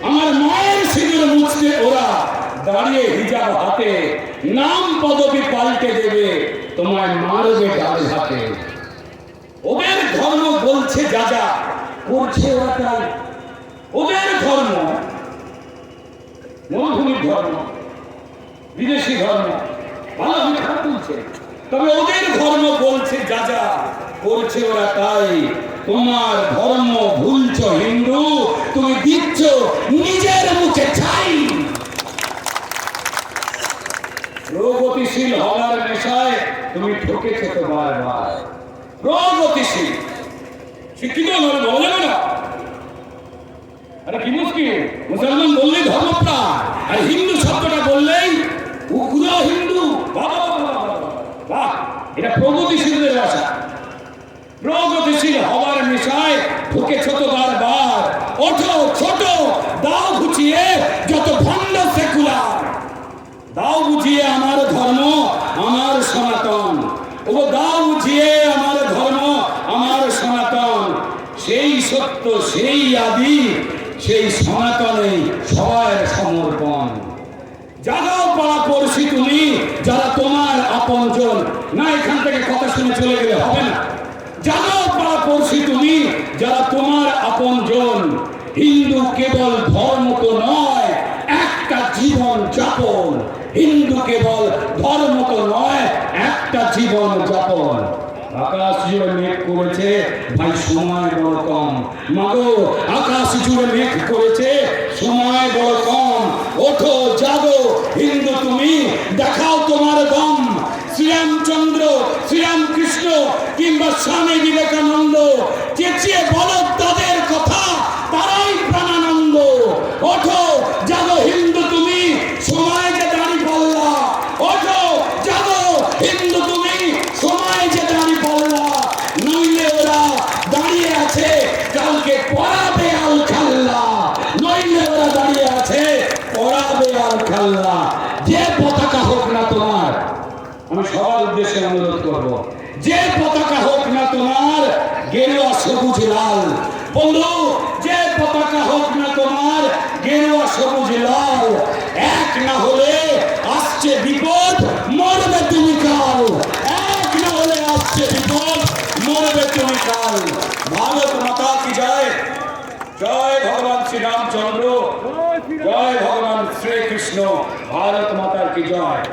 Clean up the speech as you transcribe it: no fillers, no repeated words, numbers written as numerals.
আমার মায়ের সিঁদুর মুছতে ওরা দাঁড়িয়ে হিজাব হাতে, নাম পদবি পাল্টে দেবে, তোমায় মারবে ডাল হাতে। ওদের ধর্ম বলছে যা যা, করছে ওরা তাই। ওদের ধর্ম মরুভূমির ধর্ম, বিদেশি ধর্ম, ভালো খারাপ বলছে, তবে ওদের ধর্ম বলছে যা যা, করছে ওরা তাই। তোমার ধর্ম ভুলছ হিন্দু, তুমি দিচ্ছ নিজের মুখে ছাই। প্রগতিশীল হওয়ার নেশায় তুমি ঠকেছো তো বারবার। প্রগতিশীল শিক্ষিত হলে বলা যাবে না। আরে কি মুশকিল, মুসলমান বললেই ধর্মপ্রাণ, আর হিন্দু শব্দটা বললেই উগ্র হিন্দু। বাহ, এটা প্রগতিশীলদের ভাষা। প্রগতিশীল হওয়ার নেশায় ঢুকেছ তো বারবার। ওঠো ছোট, দাও ঘুচিয়ে যত ভণ্ড সেকুলার, দাও বুঝিয়ে আমার ধর্ম আমার সনাতন। ও দাও বুঝিয়ে আমার ধর্ম আমার সনাতন। সেই সত্য, সেই আদি, সেই সনাতনে সবার সমর্পণ। জাগাও পাড়া পড়শি তুমি যারা তোমার আপনজন। না, এখান থেকে কথা শুনে চলে গেলে হবে না। জাগাও পাড়া পড়শি তুমি যারা তোমার আপনজন। হিন্দু কেবল ধর্ম তো নয়, একটা জীবন যাপন। হিন্দু কেবল ধর্ম তো নয়, একটা জীবন যাপন। আকাশ জুড়ে মেঘ করেছে ভাই, সময় বড় কম। মাগো, আকাশ জুড়ে মেঘ করেছে, সময় বড় কম। ওঠো জাগো হিন্দু তুমি, দেখাও তোমার দম। শ্রীরামচন্দ্র, শ্রীরামকৃষ্ণ কিংবা স্বামী বিবেকানন্দ চেঁচিয়ে বলো তাদের কথা, তারাই প্রাণানন্দ। ওঠো জাগো হিন্দু তুমি, সময় যে দাঁড়ি পাল্লা। ওঠো জাগো হিন্দু তুমি, সময় যে দাঁড়ি পাল্লা। নইলে ওরা দাঁড়িয়ে আছে কালকে পড়াবে আল খাল্লা। নইলে ওরা দাঁড়িয়ে আছে পড়াবে আল খাল্লা। যে পতাকা হোক না তোমার, আমি সবার উদ্দেশ্যে অনুরোধ করব, যে পতাকা হোক না তোমার, গেরুয়া সবুজ লাল। বন্ধু, যে পতাকা হোক না তোমার, গেরুয়া সবুজ লাল। এক না হলে আসছে বিপদ, মরবে তুমি কাল। এক না হলে আসছে বিপদ, মরবে তুমি কাল। ভারত মাতা কি জয়। জয় ভগবান শ্রীরামচন্দ্র, জয় ভগবান শ্রীকৃষ্ণ। ভারত মাতার কি জয়।